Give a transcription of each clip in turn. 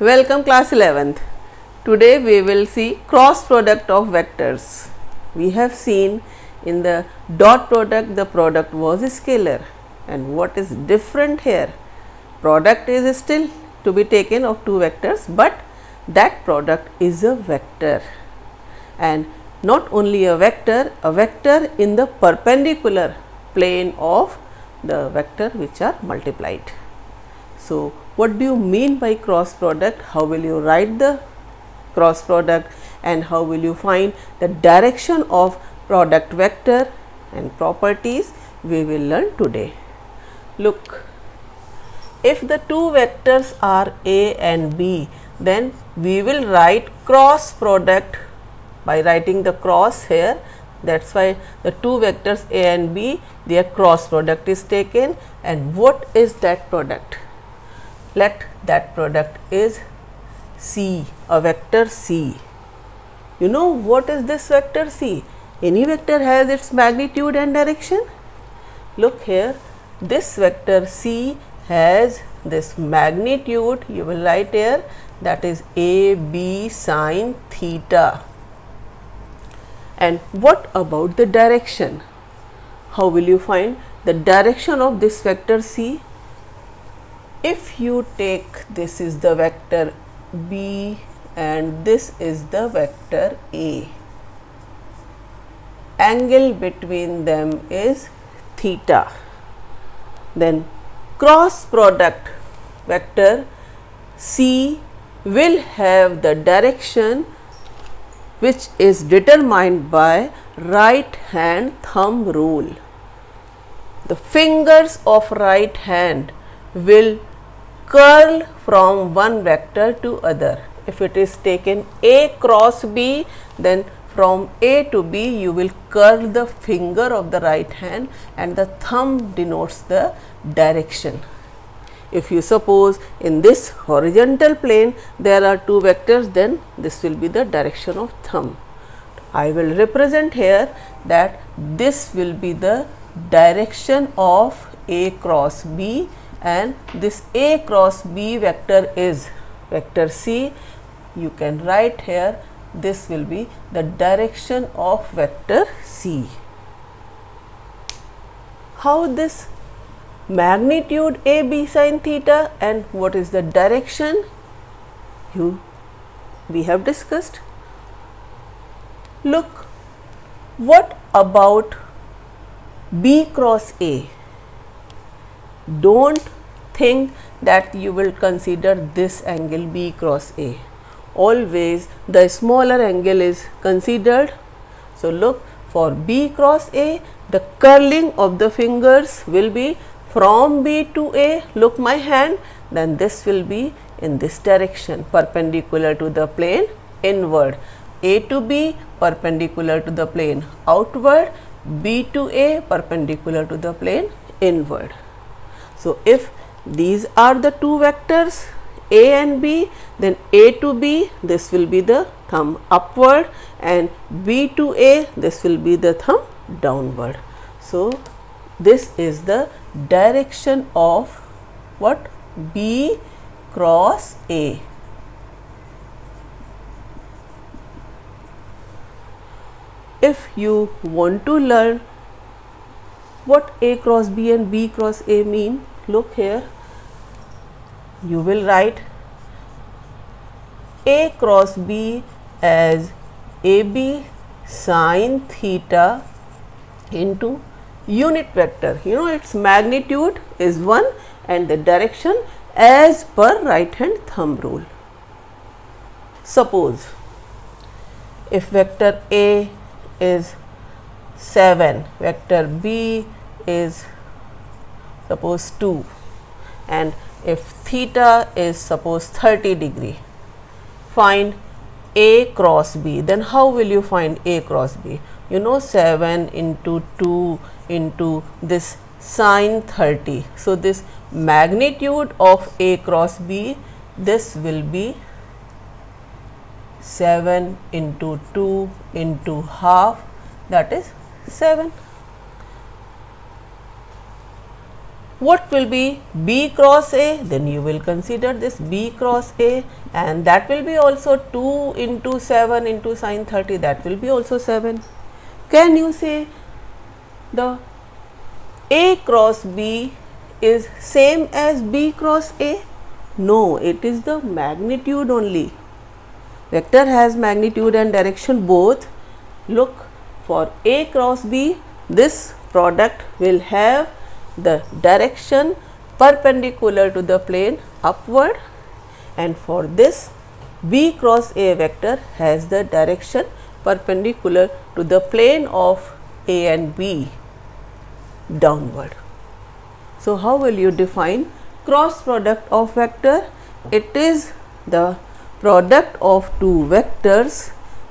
Welcome class 11th. Today we will see cross product of vectors. We have seen in the dot product the product was scalar, and what is different here? Product is still to be taken of two vectors, but that product is a vector, and not only a vector in the perpendicular plane of the vector which are multiplied. So, what do you mean by cross product? How will you write the cross product, and how will you find the direction of product vector and properties we will learn today. Look, if the two vectors are A and B, then we will write cross product by writing the cross here. That is why the two vectors A and B, their cross product is taken. And what is that product? Let that product is C, a vector C. You know what is this vector C? Any vector has its magnitude and direction. Look here, this vector C has this magnitude, you will write here, that is A B sin theta. And what about the direction? How will you find the direction of this vector C? If you take, this is the vector B and this is the vector A, angle between them is theta, then cross product vector C will have the direction which is determined by right hand thumb rule. The fingers of right hand will curl from one vector to other. If it is taken A cross B, then from A to B you will curl the finger of the right hand, and the thumb denotes the direction. If you suppose in this horizontal plane there are two vectors, then this will be the direction of thumb. I will represent here that this will be the direction of A cross B, and this A cross B vector is vector C. You can write here, this will be the direction of vector C. How this magnitude A B sin theta and what is the direction we have discussed. Look, what about B cross A? Don't think that you will consider this angle B cross A. Always the smaller angle is considered. So, look, for B cross A, the curling of the fingers will be from B to A. Look my hand, then this will be in this direction, perpendicular to the plane inward. A to B perpendicular to the plane outward, B to A perpendicular to the plane inward. So, if these are the two vectors A and B, then A to B, this will be the thumb upward, and B to A, this will be the thumb downward. So, this is the direction of what? B cross A. If you want to learn what A cross B and B cross A mean, look here, you will write A cross B as AB sin theta into unit vector. You know its magnitude is 1 and the direction as per right hand thumb rule. Suppose if vector A is 7, vector B is suppose 2, and if theta is suppose 30 degree, find A cross B. Then how will you find A cross B? You know 7 into 2 into this sin 30. So, this magnitude of A cross B, this will be 7 into 2 into half, that is 7. What will be B cross A? Then you will consider this B cross A, and that will be also 2 into 7 into sin 30, that will be also 7. Can you say the A cross B is same as B cross A? No, it is the magnitude only. Vector has magnitude and direction both. Look, for A cross B, this product will have the direction perpendicular to the plane upward, and for this B cross A vector has the direction perpendicular to the plane of A and B downward. So, how will you define cross product of vector? It is the product of two vectors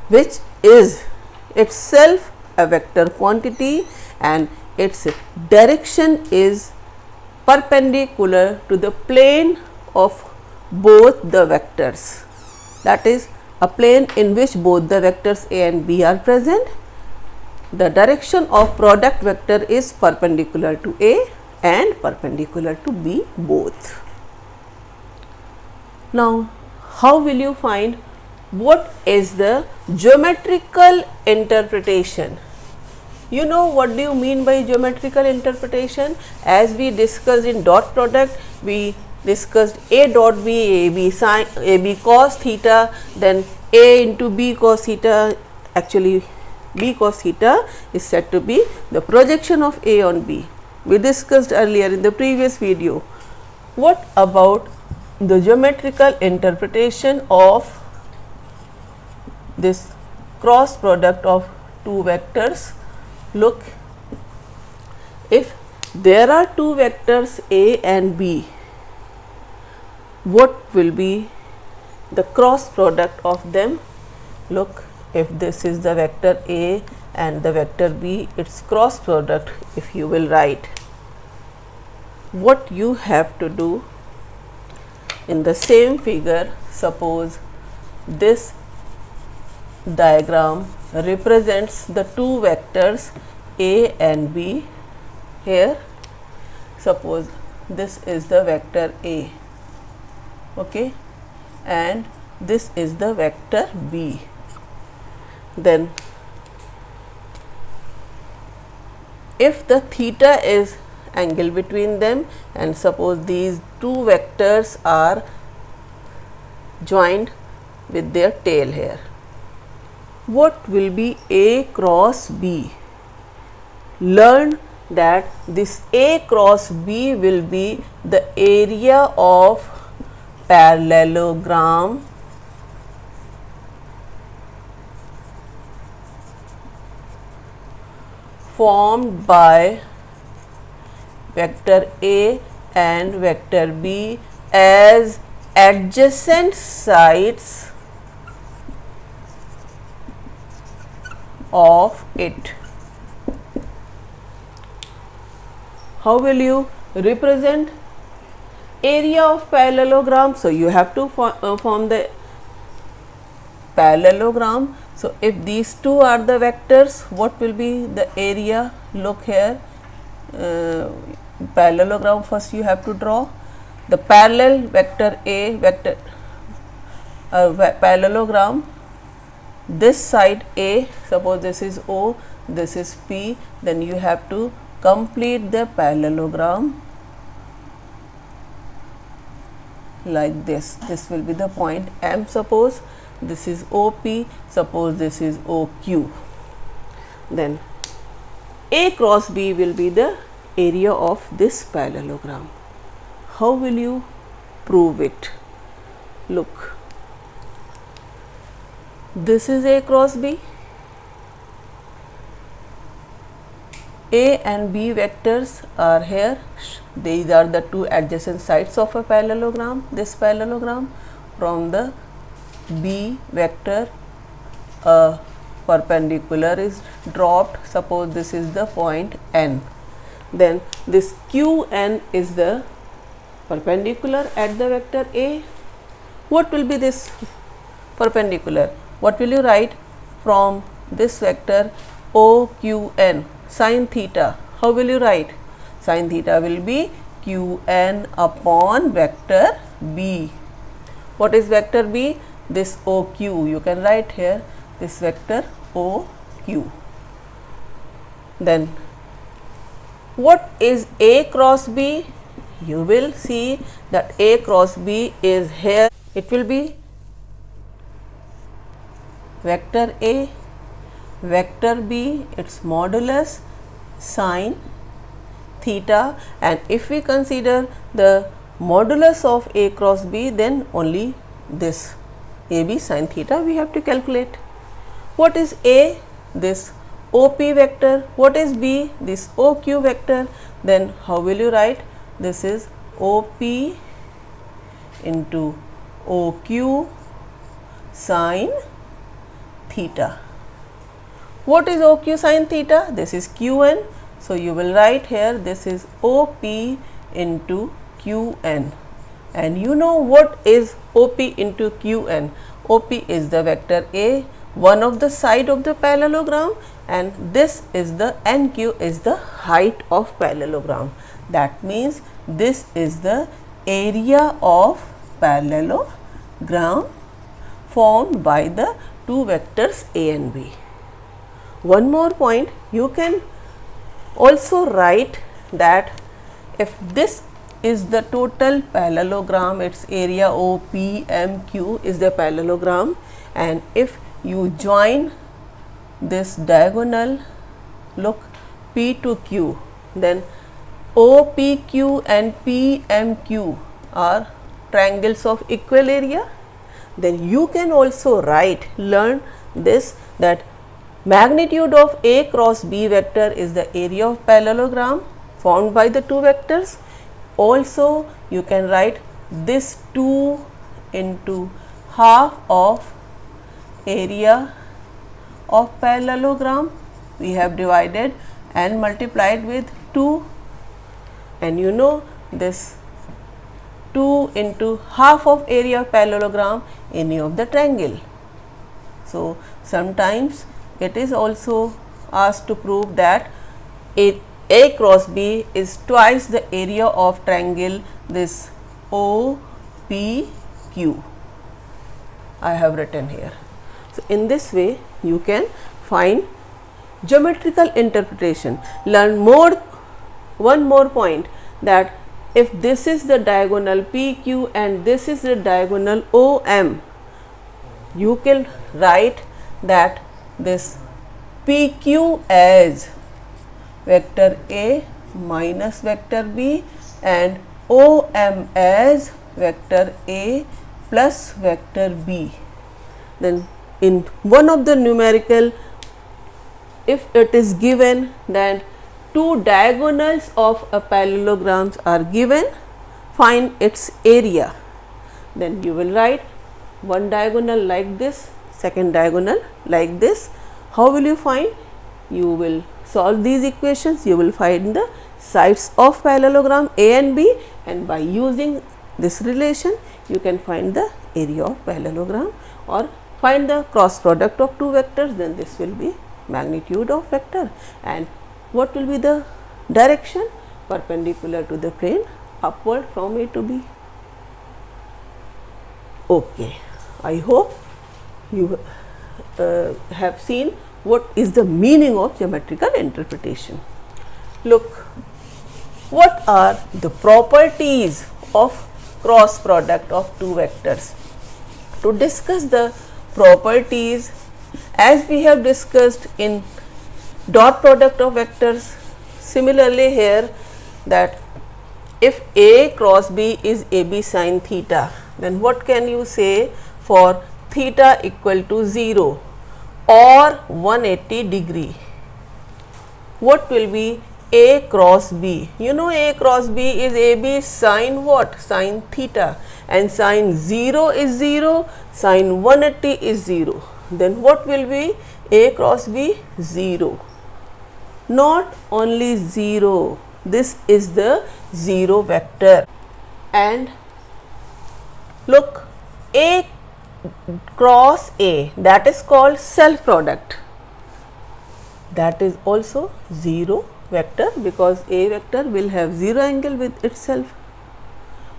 which is itself a vector quantity and its direction is perpendicular to the plane of both the vectors. That is a plane in which both the vectors A and B are present. The direction of product vector is perpendicular to A and perpendicular to B both. Now, how will you find what is the geometrical interpretation? You know what do you mean by geometrical interpretation? As we discussed in dot product, we discussed A dot B, AB sin, AB cos theta, then A into B cos theta. Actually, B cos theta is said to be the projection of A on B. We discussed earlier in the previous video. What about the geometrical interpretation of this cross product of two vectors? Look, if there are two vectors A and B, what will be the cross product of them? Look, if this is the vector A and the vector B, its cross product, if you will write, what you have to do in the same figure, suppose this diagram represents the two vectors A and B. Here, suppose this is the vector A, okay, and this is the vector B. Then if the theta is angle between them, and suppose these two vectors are joined with their tail here, what will be A cross B? Learn that this A cross B will be the area of parallelogram formed by vector A and vector B as adjacent sides of it. How will you represent area of parallelogram? So, you have to form the parallelogram. So, if these two are the vectors, what will be the area? Look here, parallelogram first you have to draw. The parallel vector A vector parallelogram, this side A, suppose this is O, this is P, then you have to complete the parallelogram like this. This will be the point M, suppose this is OP, suppose this is OQ. Then A cross B will be the area of this parallelogram. How will you prove it? Look, this is A cross B. A and B vectors are here. These are the two adjacent sides of a parallelogram. This parallelogram, from the B vector a perpendicular is dropped. Suppose this is the point N. Then this QN is the perpendicular at the vector A. What will be this perpendicular? What will you write from this vector OQN? Sin theta. How will you write? Sin theta will be Qn upon vector B. What is vector B? This OQ. You can write here this vector OQ. Then what is A cross B? You will see that A cross B is here. It will be vector A, vector B, its modulus sine theta, and if we consider the modulus of A cross B, then only this AB sine theta we have to calculate. What is A? This OP vector. What is B? This OQ vector. Then how will you write? This is OP into OQ sine theta. What is OQ sine theta? This is Qn. So you will write here this is OP into Qn, and you know what is OP into Qn. OP is the vector A, one of the side of the parallelogram, and this is the NQ is the height of parallelogram. That means this is the area of parallelogram formed by the two vectors A and B. One more point, you can also write that if this is the total parallelogram, its area OPMQ is the parallelogram, and if you join this diagonal, look P to Q, then OPQ and PMQ are triangles of equal area. Then you can also learn this, that magnitude of A cross B vector is the area of parallelogram formed by the two vectors. Also you can write this 2 into half of area of parallelogram. We have divided and multiplied with 2, and you know this 2 into half of area of parallelogram any of the triangle. So sometimes it is also asked to prove that A cross B is twice the area of triangle this OPQ. I have written here. So in this way you can find geometrical interpretation. Learn one more point, that if this is the diagonal PQ and this is the diagonal OM, you can write that this PQ as vector A minus vector B and OM as vector A plus vector B. Then in one of the numerical, if it is given that two diagonals of a parallelogram are given, find its area, then you will write one diagonal like this, second diagonal like this. How will you find? You will solve these equations, you will find the sides of parallelogram A and B, and by using this relation you can find the area of parallelogram or find the cross product of two vectors. Then this will be magnitude of vector, and what will be the direction? Perpendicular to the plane, upward from A to B. Okay, I hope you have seen what is the meaning of geometrical interpretation. Look, what are the properties of cross product of two vectors? To discuss the properties, as we have discussed in dot product of vectors, similarly here, that if A cross B is AB sine theta, then what can you say for theta equal to 0 or 180 degree? What will be A cross B? You know A cross B is AB sine what? Sine theta, and sine 0 is 0, sine 180 is 0. Then what will be A cross B? 0. Not only 0, this is the 0 vector. And look, A cross A, that is called self product, that is also 0 vector because A vector will have 0 angle with itself.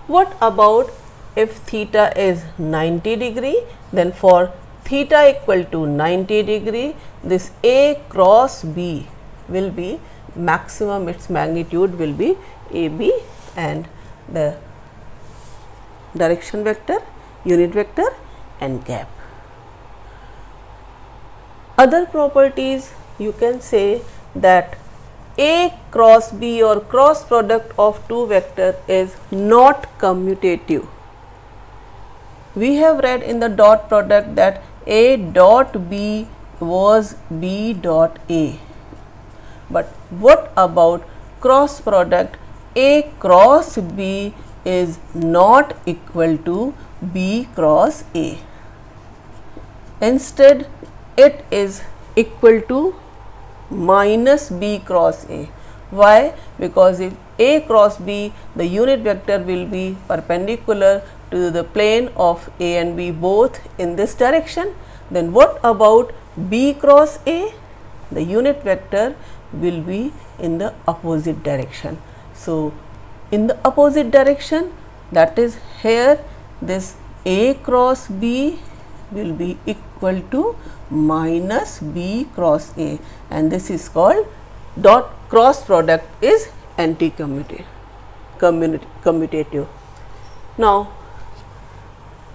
What about if theta is 90 degree, then for theta equal to 90 degree, this A cross B will be maximum, its magnitude will be AB, and the direction vector, unit vector and gap. Other properties, you can say that A cross B or cross product of two vector is not commutative. We have read in the dot product that A dot B was B dot A, but what about cross product? A cross B is not equal to B cross A. Instead, it is equal to minus B cross A. Why? Because if A cross B, the unit vector will be perpendicular to the plane of A and B both in this direction. Then what about B cross A? The unit vector will be in the opposite direction. So, in the opposite direction, that is here, this A cross B will be equal to minus B cross A, and this is called dot cross product is anti-commutative. Now,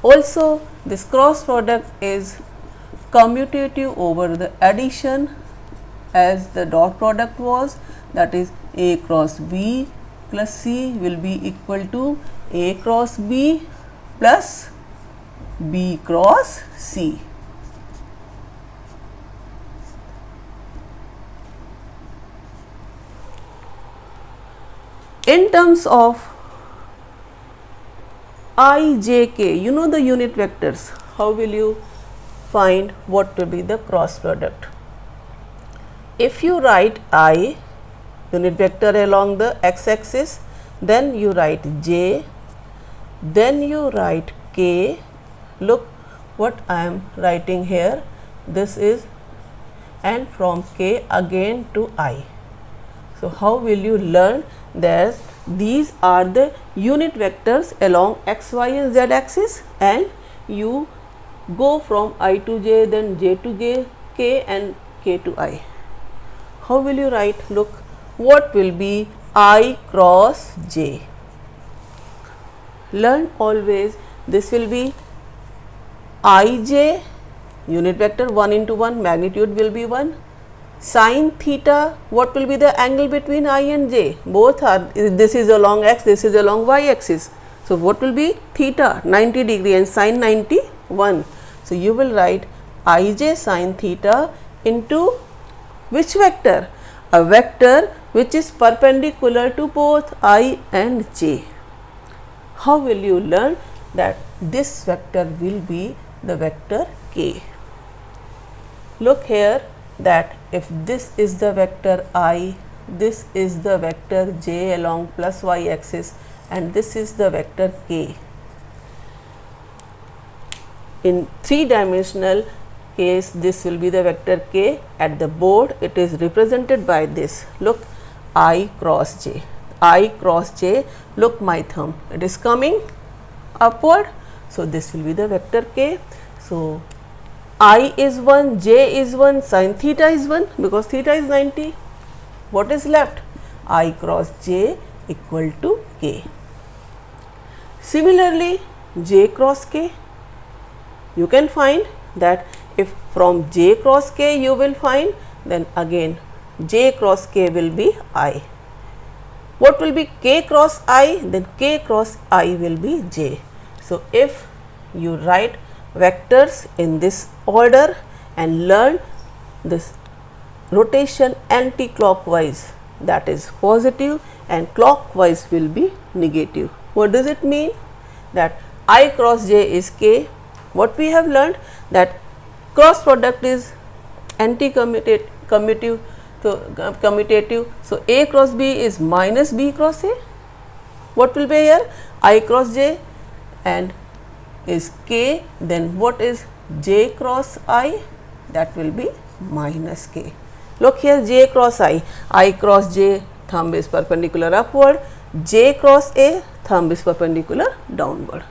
also this cross product is commutative over the addition as the dot product was, that is A cross B plus C will be equal to A cross B plus B cross C. In terms of I, J, K, you know the unit vectors, how will you find what will be the cross product? If you write I, unit vector along the x axis, then you write J, then you write K. Look what I am writing here, this is, and from K again to I. So, how will you learn that these are the unit vectors along x, y and z axis, and you go from I to J, then J to J, K and K to I. How will you write? Look, what will be I cross J? Learn always, this will be Ij, unit vector 1 into 1, magnitude will be 1. Sin theta, what will be the angle between I and J? Both are, this is along x, this is along y axis. So, what will be theta? 90 degree and sin 91. So, you will write Ij sin theta into which vector? A vector which is perpendicular to both I and J. How will you learn that this vector will be the vector K? Look here, that if this is the vector I, this is the vector J along plus y axis, and this is the vector K. In 3-dimensional case, this will be the vector K. At the board, it is represented by this. Look, I cross J. I cross J, look my thumb, it is coming upward. So, this will be the vector K. So, I is 1, J is 1, sin theta is 1 because theta is 90. What is left? I cross J equal to K. Similarly, J cross K, you can find that if from J cross K you will find, then again J cross K will be I. What will be K cross I? Then K cross I will be J. So, if you write vectors in this order and learn this rotation anti-clockwise, that is positive, and clockwise will be negative. What does it mean? That I cross J is K. What we have learned, that cross product is anti-commutative. So, A cross B is minus B cross A. What will be here? I cross J and is K, then what is J cross I? That will be minus K. Look here, j cross I cross j, thumb is perpendicular upward, j cross a, thumb is perpendicular downward.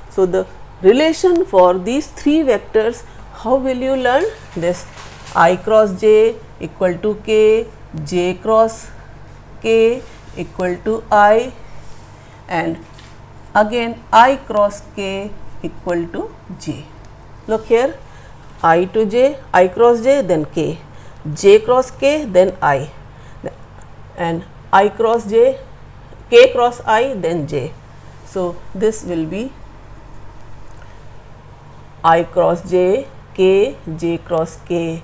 So, the relation for these three vectors, how will you learn this? I cross j equal to k, j cross k equal to I, and again I cross k equal to j. Look here, I to j, I cross j, then k, j cross k, then I, and I cross j, k cross I, then j. So, this will be I cross j, k, j cross k,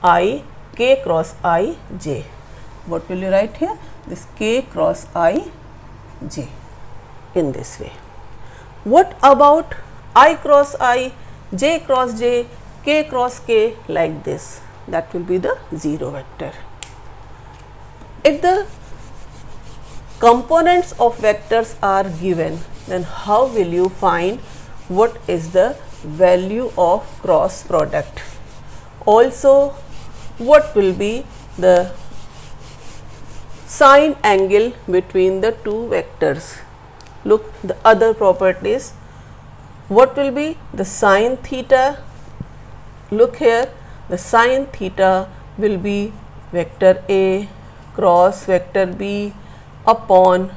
I, k cross I, j. What will you write here? This k cross I, j in this way. What about I cross I, j cross j, k cross k like this? That will be the 0 vector. If the components of vectors are given, then how will you find what is the value of cross product? Also, what will be the sine angle between the two vectors? Look, the other properties. What will be the sine theta? Look here, the sine theta will be vector A cross vector B upon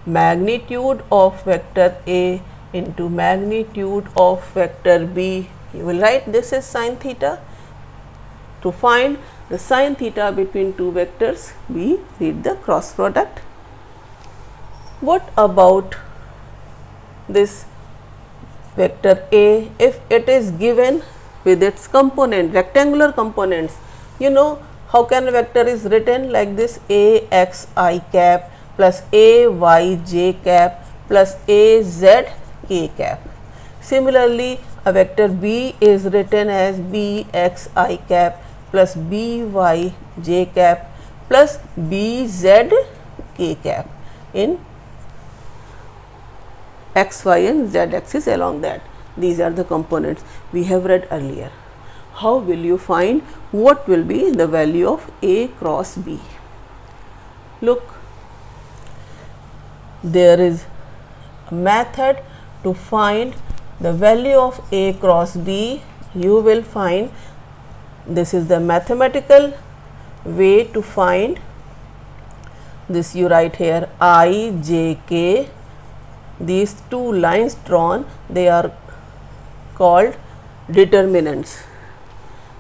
magnitude of vector A into magnitude of vector B. You will write this is sine theta. To find the sine theta between two vectors, we read the cross product. What about this vector A? If it is given with its component, rectangular components, you know how can a vector is written like this: A x I cap plus A y j cap plus A z k cap. Similarly, a vector B is written as B x I cap plus B y j cap plus B z k cap in x, y and z axis along that. These are the components we have read earlier. How will you find what will be the value of A cross B? Look, there is a method to find the value of A cross B. You will find, this is the mathematical way to find this. You write here I, j, k. These two lines drawn, they are called determinants.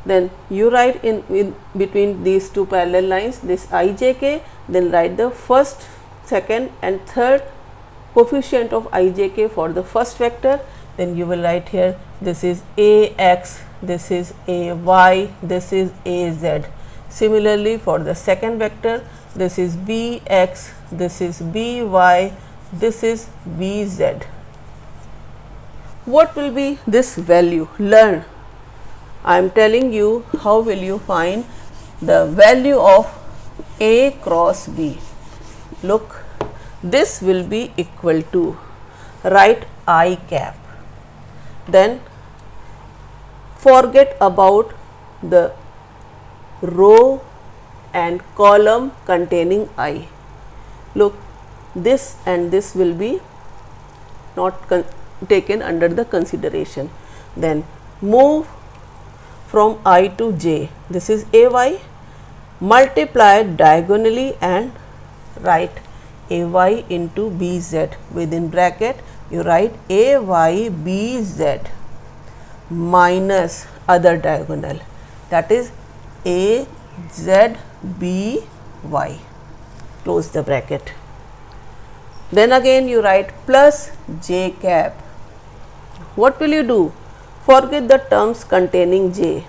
Then you write in between these two parallel lines this ijk, then write the first, second and third coefficient of ijk for the first vector. Then you will write here this is ax, this is ay, this is az. Similarly, for the second vector, this is bx, this is by, this is bz. What will be this value? Learn. I am telling you how will you find the value of A cross B. Look, this will be equal to, write I cap. Then forget about the row and column containing I. Look, this and this will be not taken under the consideration. Then move from I to j, this is ay, multiply diagonally and write ay into bz. Within bracket you write ay bz minus other diagonal, that is az by, close the bracket. Then again you write plus j cap. What will you do? Forget the terms containing j,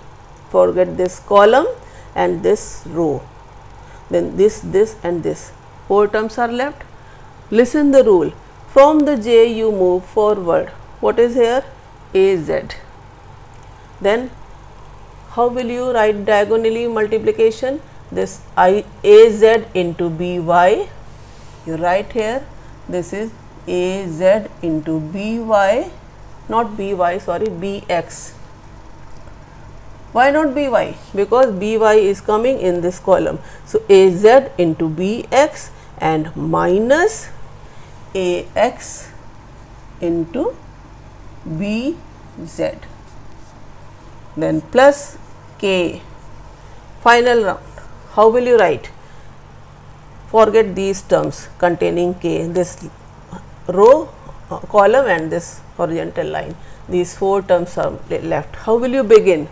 forget this column and this row, then this and this, 4 terms are left. Listen the rule, from the j you move forward. What is here? az. Then how will you write diagonally multiplication? This az into by, you write here this is az into by, not by, sorry, bx. Why not by? Because by is coming in this column. So, az into bx and minus ax into bz, then plus k. Final round. How will you write? Forget these terms containing k, this row, column and this horizontal line. These 4 terms are left. How will you begin?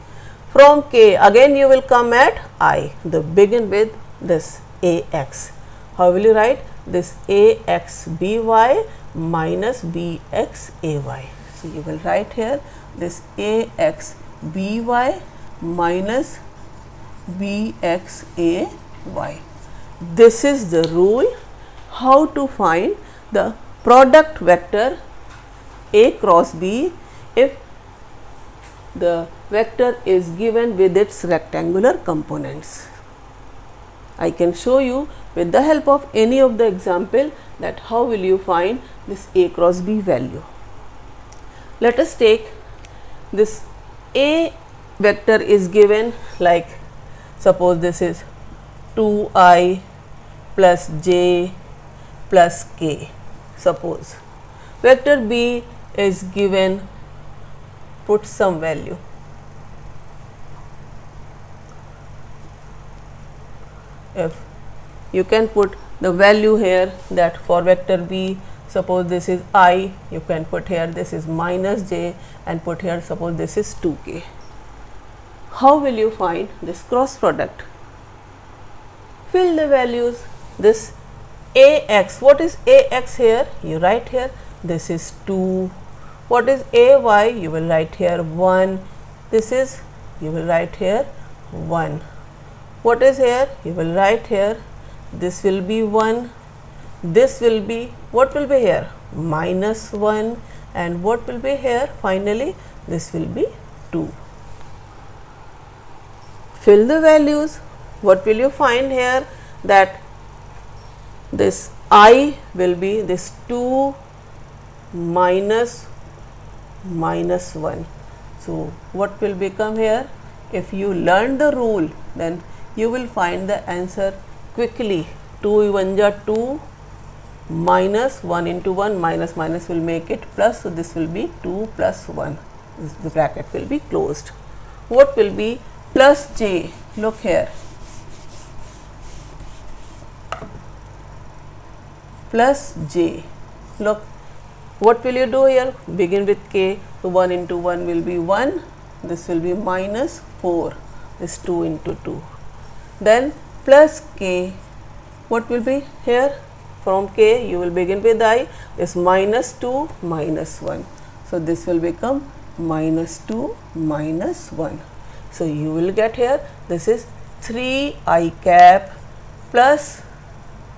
From k, again you will come at I, begin with this ax. How will you write? This ax by minus bx ay. So, you will write here this ax by minus bx ay. This is the rule how to find the product vector A cross B if the vector is given with its rectangular components. I can show you with the help of any of the example that how will you find this A cross B value. Let us take this A vector is given like, suppose this is 2i plus j plus k. Suppose vector B is given, put some value, if you can put the value here that for vector B, suppose this is I, you can put here this is minus j and put here suppose this is 2k. How will you find this cross product? Fill the values. This ax, what is ax here? You write here this is 2. What is ay? You will write here 1. This is, you will write here 1. What is here? You will write here this will be 1. This will be, what will be here? Minus 1. And what will be here? Finally, this will be 2. Fill the values. What will you find here? That this I will be this 2 minus 1. So, what will become here? If you learn the rule, then you will find the answer quickly. 2 1 ja 2 minus 1 into 1 minus minus will make it plus. So, this will be 2 plus 1. The bracket will be closed. What will be plus j? Look here. Plus j. Look, what will you do here? Begin with k. So, 1 into 1 will be 1. This will be minus 4. This 2 into 2. Then plus k. What will be here? From k you will begin with I. This minus 2 minus 1. So, this will become minus 2 minus 1. So, you will get here this is 3 I cap plus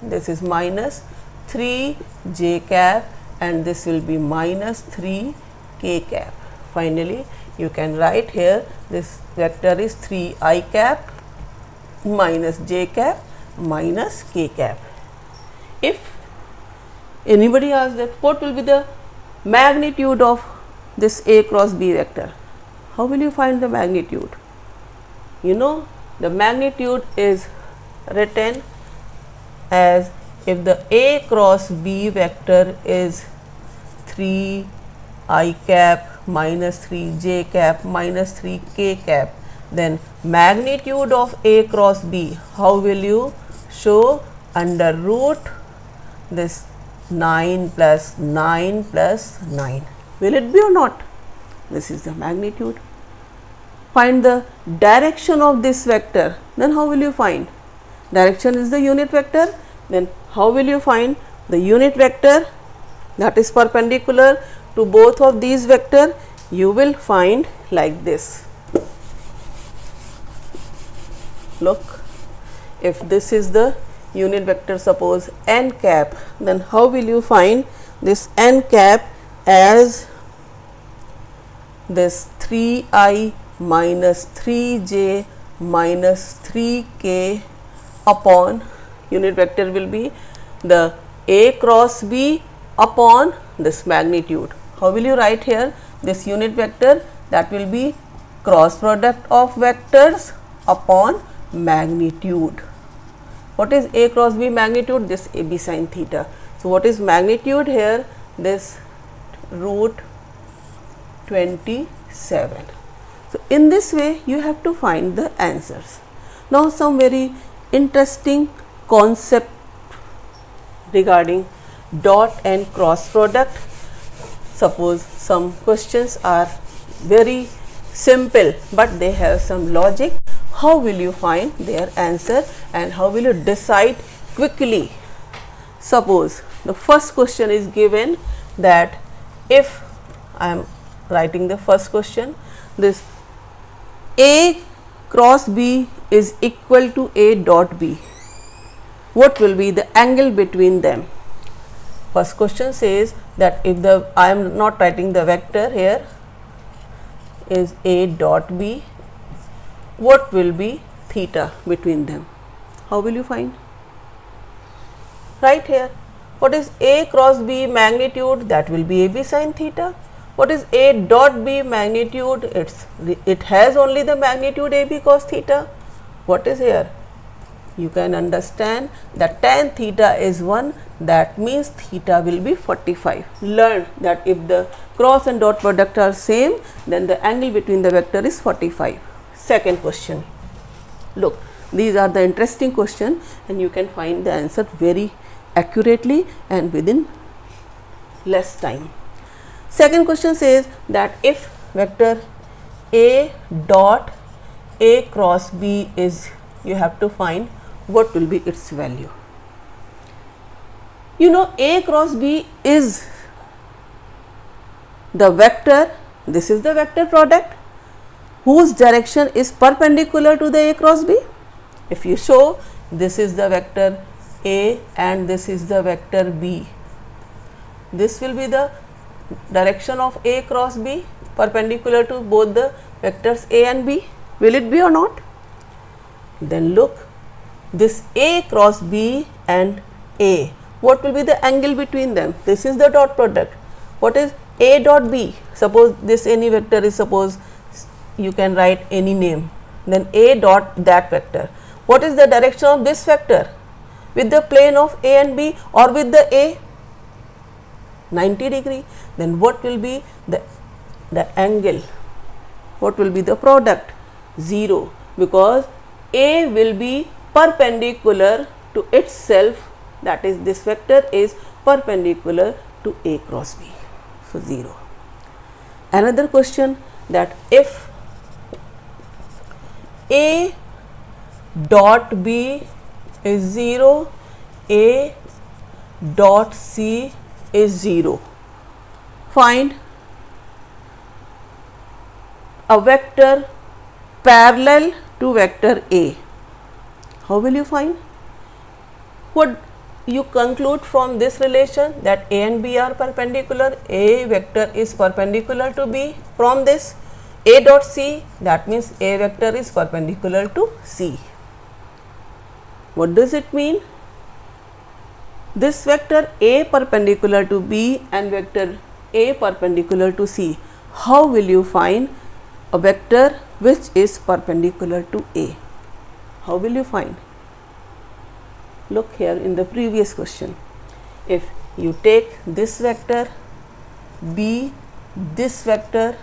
this is minus 3 j cap and this will be minus 3 k cap. Finally, you can write here this vector is 3 I cap minus j cap minus k cap. If anybody asks that what will be the magnitude of this A cross B vector, how will you find the magnitude? You know, the magnitude is written as if the A cross B vector is 3 I cap minus 3 j cap minus 3 k cap, then magnitude of A cross B, how will you show? Under root this 9 plus 9 plus 9. Will it be or not? This is the magnitude. Find the direction of this vector. Then how will you find? Direction is the unit vector. Then how will you find the unit vector that is perpendicular to both of these vector? You will find like this. Look, if this is the unit vector, suppose n cap, then how will you find this n cap as this 3i minus 3j minus 3k upon unit vector will be the A cross B upon this magnitude. How will you write here? This unit vector that will be cross product of vectors upon magnitude. What is A cross B magnitude? This AB sin theta. So, what is magnitude here? This root 27. So, in this way you have to find the answers. Now, some very interesting concept regarding dot and cross product. Suppose some questions are very simple, but they have some logic. How will you find their answer and how will you decide quickly? Suppose the first question is given that if I am writing the first question, this A cross B is equal to A dot B, what will be the angle between them? First question says that if I am not writing the vector here, is A dot B, what will be theta between them? How will you find? Right here, what is A cross B magnitude? That will be AB sin theta. What is A dot B magnitude? It has only the magnitude AB cos theta. What is here? You can understand that tan theta is 1, that means theta will be 45. Learn that if the cross and dot product are same, then the angle between the vector is 45. Second question. Look, these are the interesting questions and you can find the answer very accurately and within less time. Second question says that if vector A dot A cross B is, you have to find what will be its value. You know, A cross B is the vector, this is the vector product whose direction is perpendicular to the A cross B. If you show, this is the vector A and this is the vector B, this will be the direction of A cross B perpendicular to both the vectors A and B. Will it be or not? Then look, this A cross B and A, what will be the angle between them? This is the dot product. What is A dot B? Suppose this any vector is, suppose you can write any name, then A dot that vector. What is the direction of this vector with the plane of A and B or with the A? 90 degree. Then what will be the angle? What will be the product? 0, because A will be perpendicular to itself, that is this vector is perpendicular to A cross B. So 0. Another question, that if A dot B is 0, A dot C is 0, find a vector parallel to vector A. How will you find? What you conclude from this relation, that A and B are perpendicular, A vector is perpendicular to B. From this A dot C, that means A vector is perpendicular to C. What does it mean? This vector A perpendicular to B and vector A perpendicular to C, how will you find a vector which is perpendicular to A? How will you find? Look here in the previous question. If you take this vector B, this vector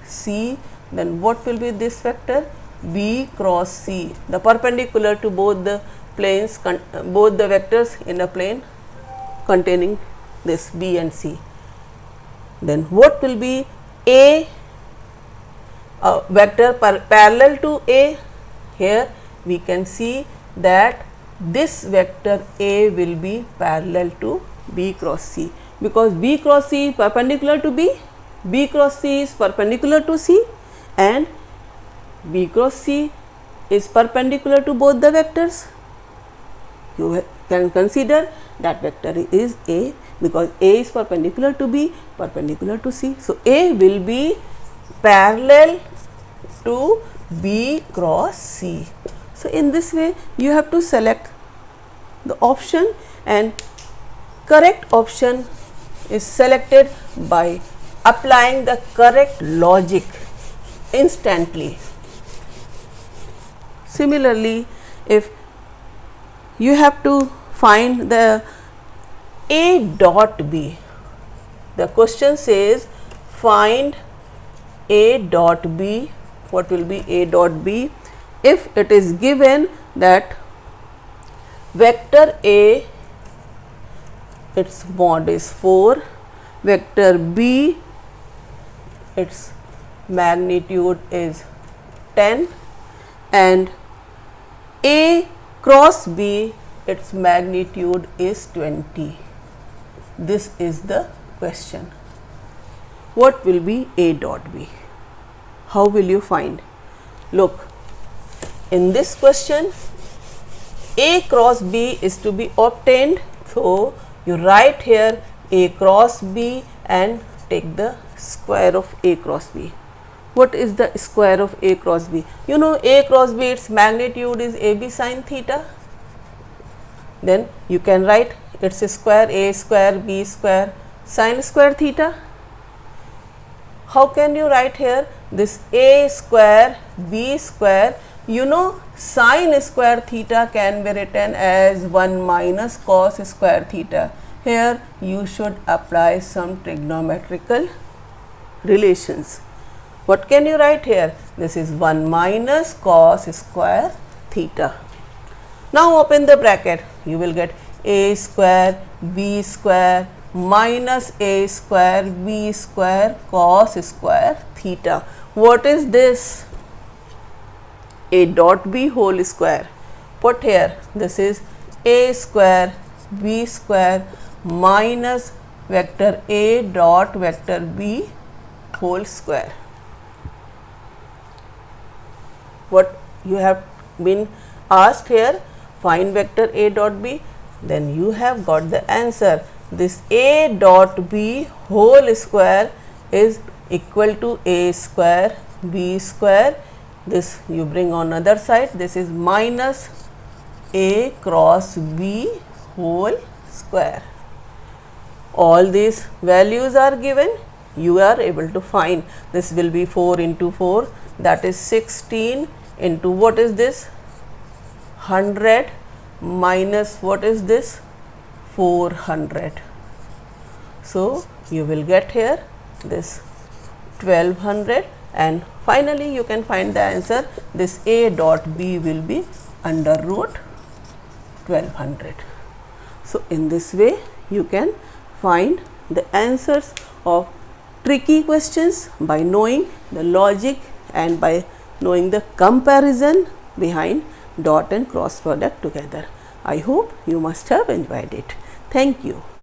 C, then what will be this vector? B cross C, the perpendicular to both the planes, both the vectors in a plane containing this B and C. Then what will be A vector parallel to A? Here we can see that this vector A will be parallel to B cross C, because B cross C perpendicular to B, B cross C is perpendicular to C, and B cross C is perpendicular to both the vectors. You can consider that vector is A, because A is perpendicular to B, perpendicular to C. So A will be parallel to B cross C. So in this way you have to select the option, and correct option is selected by applying the correct logic instantly. Similarly, if you have to find the A dot B, the question says find A dot B. What will be A dot B? If it is given that vector A, its mod is 4, vector B, its magnitude is 10, and A cross B, its magnitude is 20. This is the question. What will be A dot B? How will you find? Look, in this question, A cross B is to be obtained. So, you write here A cross B and take the square of A cross B. What is the square of A cross B? You know A cross B, its magnitude is AB sin theta. Then you can write its square A square B square sin square theta. How can you write here this A square B square? You know sin square theta can be written as 1 minus cos square theta. Here you should apply some trigonometrical relations. What can you write here? This is 1 minus cos square theta. Now open the bracket. You will get A square B square minus A square B square cos square theta. What is this? A dot B whole square. Put here, this is A square B square minus vector A dot vector B whole square. What you have been asked here, find vector A dot B, then you have got the answer. This A dot B whole square is equal to A square B square. This you bring on other side, this is minus A cross B whole square. All these values are given, you are able to find. This will be 4 into 4, that is 16 into what is this? 100 minus what is this? 400. So, you will get here this 1200, and finally you can find the answer. This A dot B will be under root 1200. So, in this way you can find the answers of tricky questions by knowing the logic and by knowing the comparison behind dot and cross product together. I hope you must have enjoyed it. Thank you.